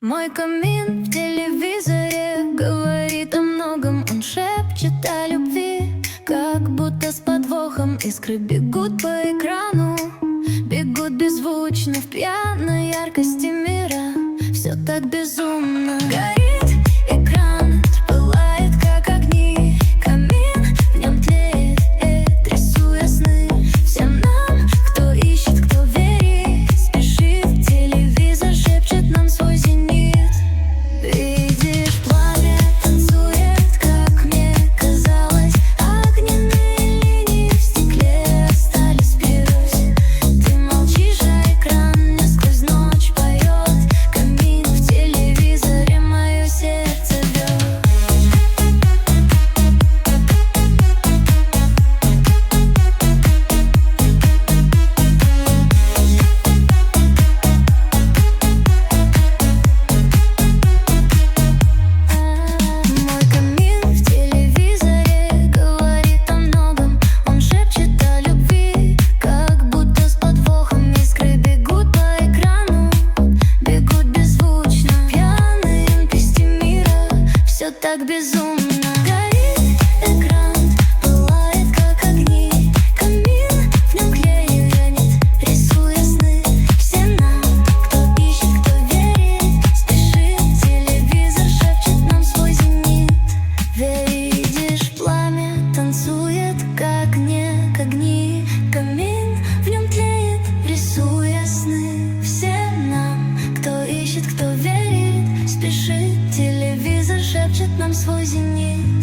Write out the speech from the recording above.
Мой камин в телевизоре говорит о многом. Он шепчет о любви, как будто с подвохом. Искры бегут по экрану, бегут беззвучно в пьяной яркости мира. Все так безумно. Горит экран, пылает как огни. Камин, в нем тлеет, рисуя сны. Всем нам, кто ищет, кто верит, спешит. Телевизор шепчет нам свой зенит. Видишь, пламя танцует, как мне казалось. Огненные линии в стекле остались впервые. Ты молчишь, а экран мне сквозь ночь поет. Камин в телевизоре мое сердце бьет. Мой камин в телевизоре говорит о многом. Он шепчет о любви, как будто с подвохом. Искры бегут по экрану, бегут беззвучно. Пьяные NPC мира, все так безумно. Горит экран, пылает как огни. Камин, в нем клею я нить, рисуя сны. Все нам, кто ищет, кто верит, спешит. Телевизор шепчет нам свой зенит. Видишь, пламя танцует, как не к огни. Камин, в нем тлеет, рисуя сны. Все нам, кто ищет, кто верит, спешит. Телевизор шепчет нам свой зенит.